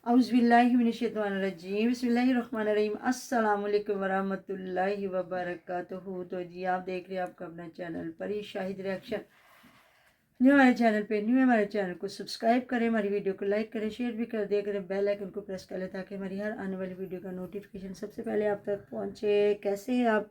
औज़ुबिल्लाहिमिनश्शैतानिर्रजीम बिस्मिल्लाहिर्रहमानिर्रहीम अस्सलाम वालेकुम वरहमतुल्लाहि वबरकातुहू। तो जी आप देख रहे हैं आपका अपना चैनल परी शाहिद रिएक्शन। न्यू हमारे चैनल पे न्यू हमारे चैनल को सब्सक्राइब करें, हमारी वीडियो को लाइक करें, शेयर भी कर दिया करें, बेल आइकन को प्रेस कर लें ताकि हमारी हर आने वाली वीडियो का नोटिफिकेशन सबसे पहले आप तक पहुँचे। कैसे हैं आप?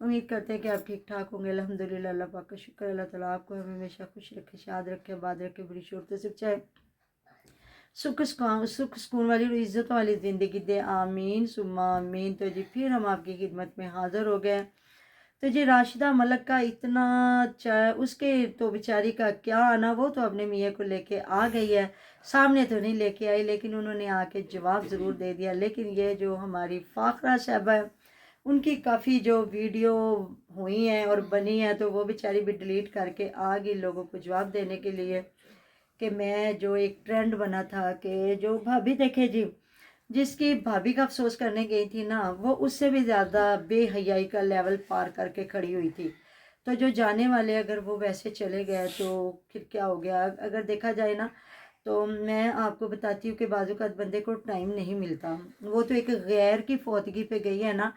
उम्मीद करते हैं कि आप ठीक ठाक होंगे। अल्हम्दुलिल्लाह, अल्लाह पाक का शुक्र। अल्लाह ताला आपको हमेशा खुश रखे, शाद रखे, आबाद रखे, बुरी शोरतों से बचाए, सुख सुकून वाली और इज़्ज़त वाली ज़िंदगी दे। आमीन सुम्मा आमीन। तो जी फिर हम आपकी खिदमत में हाज़िर हो गए। तो जी राशिदा मलक का इतना उसके तो बेचारी का क्या आना, वो तो अपने मियाँ को लेके आ गई है, सामने तो नहीं लेके आई लेकिन उन्होंने आके जवाब ज़रूर दे दिया। लेकिन ये जो हमारी फाखरा साहबा है, उनकी काफ़ी जो वीडियो हुई हैं और बनी हैं, तो वो बेचारी भी डिलीट करके आ गई लोगों को जवाब देने के लिए कि मैं जो एक ट्रेंड बना था कि जो भाभी देखे जी, जिसकी भाभी का अफसोस करने गई थी ना, वो उससे भी ज़्यादा बेहयाई का लेवल पार करके खड़ी हुई थी। तो जो जाने वाले अगर वो वैसे चले गए तो फिर क्या हो गया? अगर देखा जाए ना, तो मैं आपको बताती हूँ कि बाज़-औक़ात बंदे को टाइम नहीं मिलता। वो तो एक गैर की फौतगी पे गई है ना।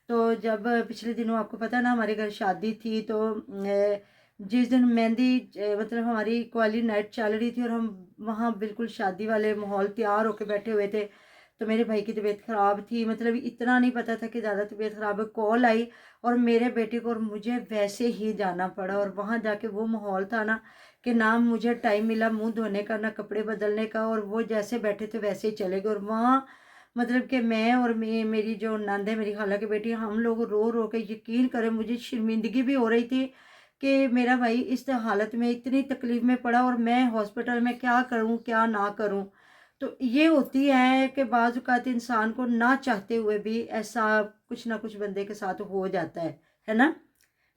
तो जब पिछले दिनों आपको पता है ना, हमारे घर शादी थी, तो जिस दिन मेहंदी मतलब हमारी क्वाली नाइट चल रही थी और हम वहाँ बिल्कुल शादी वाले माहौल तैयार होके बैठे हुए थे, तो मेरे भाई की तबीयत ख़राब थी। मतलब इतना नहीं पता था कि ज़्यादा तबीयत ख़राब है, कॉल आई और मेरे बेटे को और मुझे वैसे ही जाना पड़ा। और वहाँ जाके वो माहौल था ना कि ना मुझे टाइम मिला मुंह धोने का, ना कपड़े बदलने का, और वो जैसे बैठे थे वैसे ही चले गए। और वहाँ मतलब कि मैं और मेरी जो नंद है, मेरी खाला की बेटी, हम लोग रो रो के, यकीन करें मुझे शर्मिंदगी भी हो रही थी कि मेरा भाई इस हालत में इतनी तकलीफ़ में पड़ा और मैं हॉस्पिटल में क्या करूं क्या ना करूं। तो ये होती है कि बाज़ औक़ात इंसान को ना चाहते हुए भी ऐसा कुछ ना कुछ बंदे के साथ हो जाता है ना?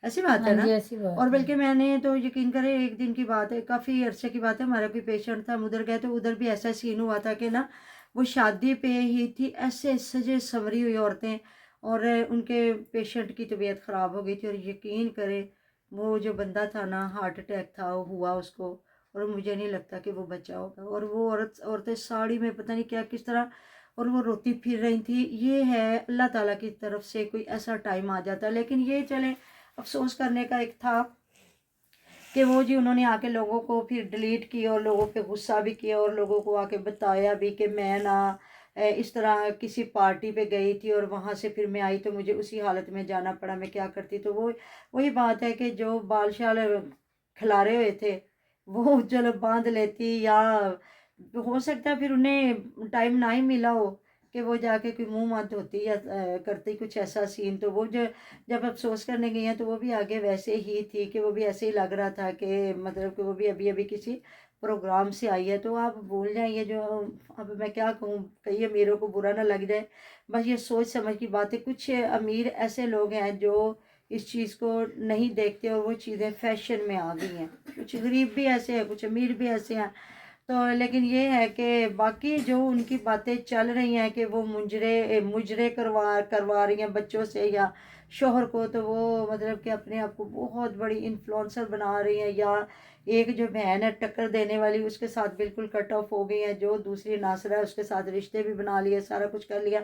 ऐसी बात हाँ है ना? जी, ऐसी बात और है। बल्कि मैंने तो यकीन करें, एक दिन की बात है, काफ़ी अरसे की बात है, हमारा कोई पेशेंट था, हम उधर गए तो उधर भी ऐसा सीन हुआ था कि ना, वो शादी पे ही थी, ऐसे सजे संवरी हुई औरतें, और उनके पेशेंट की तबीयत ख़राब हो गई थी। और यकीन करें वो जो बंदा था ना, हार्ट अटैक था हुआ उसको, और मुझे नहीं लगता कि वो बचा होगा। और वो औरतें साड़ी में पता नहीं क्या किस तरह, और वो रोती फिर रही थी। ये है अल्लाह ताला की तरफ से कोई ऐसा टाइम आ जाता है। लेकिन ये चले, अफसोस करने का एक था कि वो जी उन्होंने आके लोगों को फिर डिलीट किया और लोगों पे गुस्सा भी किया और लोगों को आके बताया भी कि मैं ना इस तरह किसी पार्टी पे गई थी और वहाँ से फिर मैं आई तो मुझे उसी हालत में जाना पड़ा, मैं क्या करती। तो वो वही बात है कि जो बाल शाल खिलारे हुए थे वो चलो बांध लेती, या हो सकता है फिर उन्हें टाइम ना ही मिला हो कि वो जाके कोई मुंह मत धोती या करती कुछ ऐसा सीन। तो वो जो जब अफसोस करने गई हैं, तो वो भी आगे वैसे ही थी कि वो भी ऐसे ही लग रहा था कि मतलब कि वो भी अभी अभी किसी प्रोग्राम से आई है। तो आप भूल जाए ये जो, अब मैं क्या कहूँ, कहीं अमीरों को बुरा ना लग जाए, बस ये सोच समझ की बात है। कुछ अमीर ऐसे लोग हैं जो इस चीज़ को नहीं देखते और वो चीज़ें फैशन में आ गई हैं। कुछ गरीब भी ऐसे हैं, कुछ अमीर भी ऐसे हैं। तो लेकिन ये है कि बाकी जो उनकी बातें चल रही हैं कि वो मुजरे करवा करवा रही हैं बच्चों से या शोहर को, तो वो मतलब कि अपने आप को बहुत बड़ी इन्फ्लुएंसर बना रही हैं। या एक जो बहन है टक्कर देने वाली, उसके साथ बिल्कुल कट ऑफ हो गई है, जो दूसरी नासरा है उसके साथ रिश्ते भी बना लिए, सारा कुछ कर लिया।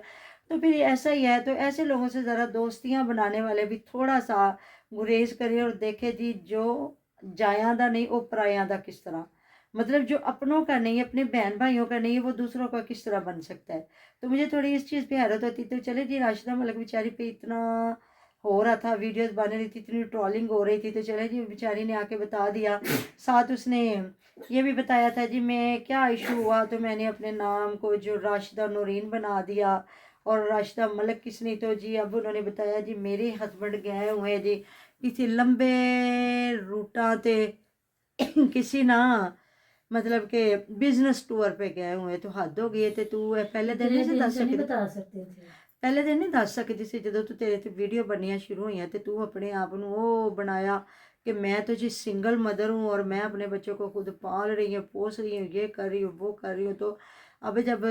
तो फिर ऐसा ही है। तो ऐसे लोगों से ज़रा दोस्तियां बनाने वाले भी थोड़ा सा गुरेज करिए और देखे जी, जो जाया दा नहीं वो पराया दा किस तरह, मतलब जो अपनों का नहीं, अपने बहन भाइयों का नहीं है, वो दूसरों का किस तरह बन सकता है। तो मुझे थोड़ी इस चीज़ पे हैरत होती। तो चले जी, राशिदा मलिक बेचारी पे इतना हो रहा था, वीडियोस बन रही थी, इतनी ट्रोलिंग हो रही थी, तो चले जी बेचारी ने आके बता दिया। साथ उसने ये भी बताया था जी, मैं क्या इशू हुआ, तो मैंने अपने नाम को जो राशिदा नूरीन बना दिया और राशिदा मलिक किसने। तो जी अब उन्होंने बताया जी, मेरे हस्बैंड गए हुए हैं जी किसी लंबे रूटा ते किसी ना, मतलब कि बिजनेस टूर पे गए हुए। तो हद हो गई। ਤੇ ਤੂੰ ਪਹਿਲੇ ਦਿਨ इतने नहीं ਸੀ दिन ਦੱਸ तो नहीं ਸਕਦੀ, बता सकते थे। ਪਹਿਲੇ ਦਿਨ ਨਹੀਂ ਦੱਸ ਸਕਦੀ ਸੀ ਜਦੋਂ ਤੂੰ ਤੇਰੇ ਤੇ ਵੀਡੀਓ ਬਣਨੀਆਂ ਸ਼ੁਰੂ ਹੋਈਆਂ, ਤੇ ਤੂੰ अपने आप ਨੂੰ ਉਹ बनाया कि मैं तो जी सिंगल मदर हूँ और मैं अपने बच्चों को खुद पाल रही हूँ, पोस रही हूँ, ये कर रही हूँ, वो कर रही हूँ। तो अब जब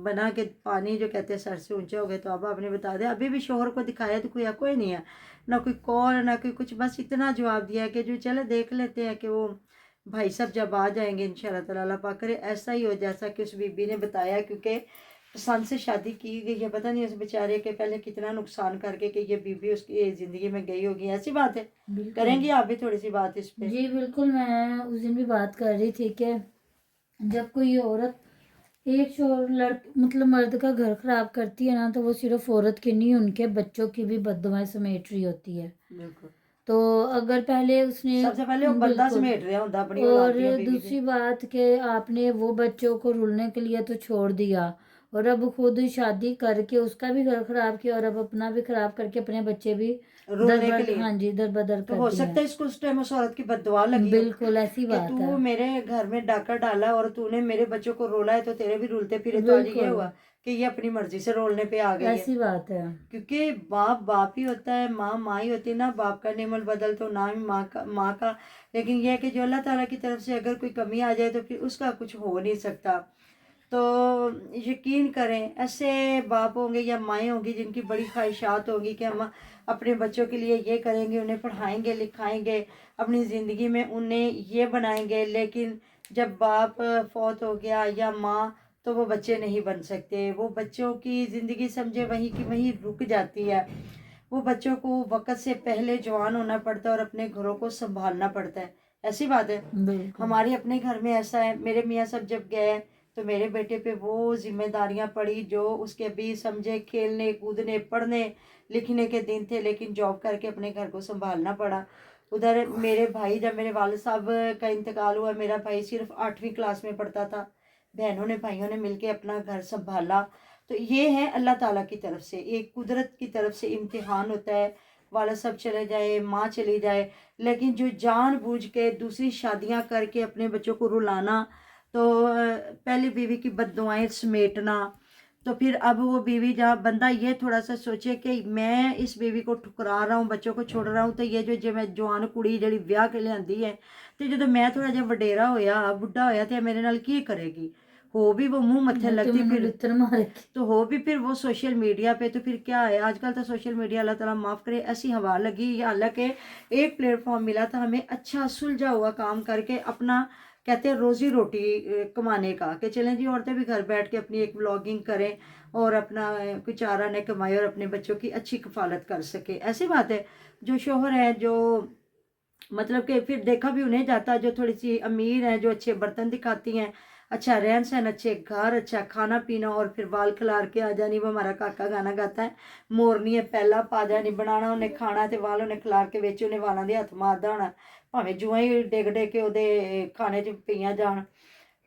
बना के पानी जो कहते हैं सर से ऊंचा हो गया, तो अब आपने बता दिया। अभी भी शोहर को दिखाया तो कोई नहीं है, ना कोई कॉल ना कोई कुछ, बस इतना जवाब दिया कि जो चले देख लेते हैं कि वो भाई साहब जब आ जाएंगे इंशाल्लाह ताला, अल्लाह पाक करे ऐसा ही हो जैसा कि उस बीबी ने बताया, क्योंकि पसंद से शादी की गई है। पता नहीं उस बेचारे के पहले कितना नुकसान करके कि ये बीबी उसकी ज़िंदगी में गई होगी। ऐसी बात है, बिल्कुल करेंगी आप भी थोड़ी सी बात इस पे? जी बिल्कुल, मैं उस दिन भी बात कर रही थी कि जब कोई औरत एक शोर मतलब मर्द का घर खराब करती है ना, तो वो सिर्फ औरत की नहीं, उनके बच्चों की भी बददुआएं समेट रही होती है। बिल्कुल, तो अगर पहले उसने सबसे पहले वो बंदा बिल्कुल, समेट रहा होता अपनी और औलाद दियां बीवी दे। दूसरी बात कि आपने वो बच्चों को रुलने के लिए तो छोड़ दिया, और अब खुद शादी करके उसका भी घर खराब किया, और अब अपना भी खराब करके अपने बच्चे भी रोलने के लिए हाँ जी, दरबदर तो कर हो दिए सकता है इसको उस टाइम उस औरत की बददुआ लगी हो बिल्कुल ऐसी कि बात है। तू मेरे घर में डाका डाला और तूने मेरे बच्चों को रोला है, तो तेरे भी रुलते फिरे। तो आज ये बिल्कुल हुआ कि ये अपनी मर्जी से रोलने पे आ गई है। ऐसी बात है। क्योंकि बाप बाप ही होता है, माँ माँ ही होती है ना। बाप का नेमल बदल तो ना ही माँ का। लेकिन यह है कि जो अल्लाह ताला की तरफ से अगर कोई कमी आ जाए तो फिर उसका कुछ हो नहीं सकता। तो यकीन करें, ऐसे बाप होंगे या माएँ होंगी जिनकी बड़ी ख्वाहिशात होंगी कि हम अपने बच्चों के लिए ये करेंगे, उन्हें पढ़ाएंगे लिखाएंगे, अपनी ज़िंदगी में उन्हें ये बनाएंगे। लेकिन जब बाप फौत हो गया या माँ, तो वो बच्चे नहीं बन सकते। वो बच्चों की ज़िंदगी समझे वहीं की वहीं रुक जाती है। वो बच्चों को वक्त से पहले जवान होना पड़ता है और अपने घरों को संभालना पड़ता है। ऐसी बात है। बिल्कुल हमारे अपने घर में ऐसा है, मेरे मियाँ सब जब गए तो मेरे बेटे पे वो जिम्मेदारियां पड़ी जो उसके भी समझे खेलने कूदने पढ़ने लिखने के दिन थे, लेकिन जॉब करके अपने घर को संभालना पड़ा। उधर मेरे भाई, जब मेरे वाले साहब का इंतकाल हुआ, मेरा भाई सिर्फ 8वीं क्लास में पढ़ता था। बहनों ने भाइयों ने मिलके अपना घर संभाला। तो ये है अल्लाह ताला की तरफ से, एक कुदरत की तरफ से इम्तिहान होता है। वाला सब चले जाए, माँ चली जाए, लेकिन जो जानबूझ के दूसरी शादियां करके अपने बच्चों को रुलाना, तो पहली बीवी की बददुआएं समेटना, तो फिर अब वो बीवी, जहाँ बंदा ये थोड़ा सा सोचे कि मैं इस बीवी को ठुकरा रहा हूँ, बच्चों को छोड़ रहा हूँ, तो ये जो मैं जवान कुड़ी जी विआह के लियांदी है, तो जो मैं थोड़ा जिहा वडेरा होया बुढ़ा होया तो मेरे नाल की करेगी। हो भी वो मुंह मत्थे लगती, फिर तो हो भी फिर वो सोशल मीडिया पे। तो फिर क्या है, आजकल तो सोशल मीडिया अल्लाह ताला माफ़ करे ऐसी हवा लगी। हालांकि एक प्लेटफॉर्म मिला था हमें अच्छा सुलझा हुआ काम करके अपना, कहते हैं रोजी रोटी कमाने का, कि चलें जी औरतें भी घर बैठ के अपनी एक व्लॉगिंग करें और अपना कुछ चारा न कमाए और अपने बच्चों की अच्छी कफालत कर सके। ऐसी बात है। जो शोहर है, जो मतलब कि फिर देखा भी उन्हें जाता, जो थोड़ी सी अमीर है, जो अच्छे बर्तन दिखाती हैं, अच्छा रहन सहन, अच्छे घर, अच्छा खाना पीना, और फिर बाल खिलार के आ जानी। वो हमारा काका गाना गाता है, मोरनी है पहला पा जानी, बनाना उन्हें खाना ते वाल उन्हें खिलार के बेच उन्हें वालों के हथ मारदा होना, भावें जुआं ही डिग डिग के ओदे खाने च पईयां जान।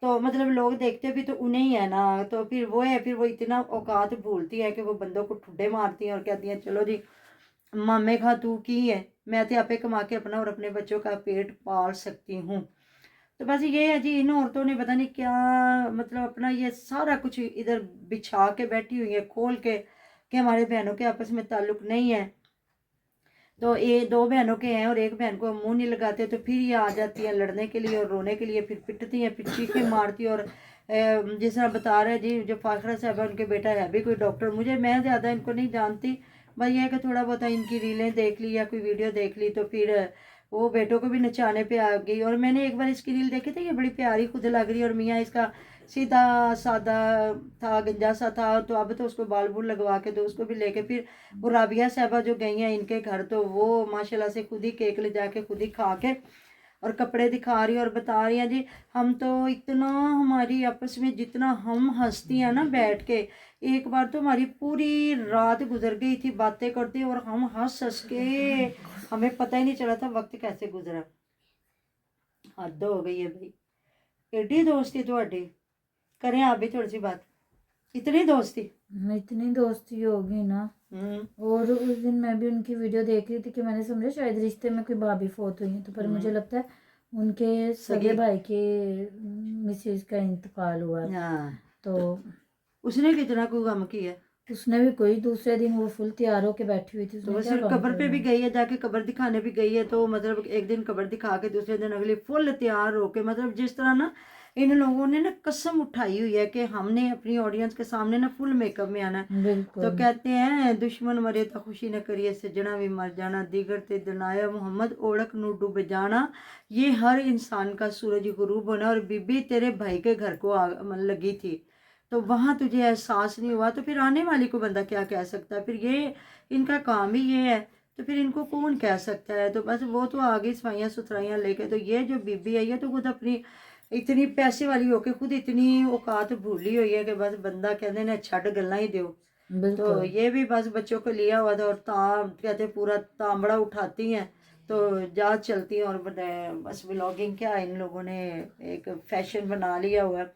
तो मतलब लोग देखते भी तो उन्हें ही है ना। तो फिर वो है, फिर वो इतना औकात भूलती है कि वो बंदों को ठुड्डे मारती हैं और कहती हैं चलो जी मामे खा तू की है, मैं तो आपे कमा के अपना और अपने बच्चों का पेट पाल सकती हूँ। तो बस ये है जी, इन औरतों ने पता नहीं क्या मतलब अपना ये सारा कुछ इधर बिछा के बैठी हुई है खोल के, कि हमारे बहनों के आपस में ताल्लुक नहीं है। तो ये 2 बहनों के हैं और एक बहन को मुंह नहीं लगाते, तो फिर ये आ जाती है लड़ने के लिए और रोने के लिए, फिर पिटती हैं, फिर चीखें मारती हैं। और जिस तरह बता रहे जी, जो फाखरा साहब है उनके बेटा है भी कोई डॉक्टर। मैं ज़्यादा इनको नहीं जानती, भाई ये है कि थोड़ा बहुत इनकी रीलें देख ली या कोई वीडियो देख ली, तो फिर वो बेटों को भी नचाने पे आ गई। और मैंने एक बार इसकी रील देखी थी, ये बड़ी प्यारी खुद लग रही है, और मियाँ इसका सीधा सादा था, गंजा सा था। तो अब तो उसको बाल बूल लगवा के, तो उसको भी लेके फिर वो राबिया साहबा जो गई हैं इनके घर, तो वो माशाल्लाह से खुद ही केक ले जाके खुद ही खा के और कपड़े दिखा रही और बता रही हैं जी, हम तो इतना, हमारी आपस में जितना हम हंसती हैं ना बैठ के, एक बार तो हमारी पूरी रात गुजर गई थी बातें करते, और हम हंस हंस के हमें पता ही नहीं चला था वक्त कैसे गुजरा। हद हो गई है भाई, एडी दोस्ती थोड़ी, करें आप भी थोड़ी सी बात। इतनी दोस्ती इतनी दोस्ती होगी ना। और उस दिन मैं भी उनकी वीडियो देख रही थी कि मैंने समझा शायद रिश्ते में कोई भाभी फोत हुई है, तो पर मुझे लगता है उनके सगे भाई के मिसेज का इंतकाल हुआ है। तो उसने कितना कोई गम किया, उसने भी कोई दूसरे दिन वो फुल तैयार होके बैठी हुई थी, तो वो सिर्फ कब्र पे भी गई है, जाके कब्र दिखाने भी गई है। तो मतलब एक दिन कब्र दिखा के दूसरे दिन अगली फुल तैयार होके, मतलब जिस तरह ना इन लोगों ने ना कसम उठाई हुई है कि हमने अपनी ऑडियंस के सामने ना फुल मेकअप में आना है। तो बिल्कुल कहते हैं दुश्मन मरे तो खुशी न करिए सजना भी मर जाना, दिगर ते दनाया मोहम्मद ओढ़क नू डूब जाना। ये हर इंसान का सूरज गुरूब होना। और बीबी तेरे भाई के घर को लगी थी तो वहाँ तुझे एहसास नहीं हुआ तो फिर आने वाली को बंदा क्या कह सकता है। फिर ये इनका काम ही ये है तो फिर इनको कौन कह सकता है। तो बस वो तो आगे सफाइयाँ सुथराइयाँ लेके, तो ये जो बीबी है ये तो खुद अपनी इतनी पैसे वाली होके खुद इतनी औकात भूली हुई है कि बस बंदा कहते ना छड़ गल्ला ही दो। तो बिल्कुल ये भी बस बच्चों को लिया हुआ था और कहते पूरा तांबड़ा उठाती हैं तो जा चलती हैं। और बस व्लॉगिंग क्या इन लोगों ने एक फैशन बना लिया हुआ है।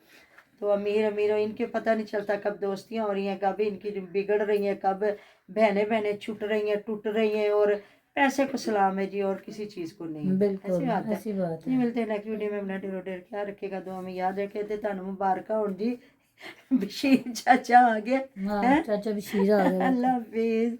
तो अमीर अमीर इनके पता नहीं चलता कब दोस्तियां हो रही हैं, कब इनकी बिगड़ रही हैं, कब बहनें बहनें छूट रही हैं, टूट रही हैं। और पैसे को सलाम है जी और किसी चीज़ को नहीं। बिल्कुल ऐसी बात है। ऐसी बात जी है। मिलते हैं नेक्स्ट वीडियो में। अपना ढेरों ढेर ख्याल रखेगा, दुआ में याद रखे। थे तुहानू मुबारक हो जी। बशीर चाचा आ गया हाँ है। चाचा बशीर आ गया। अल्लाह हाफिज़।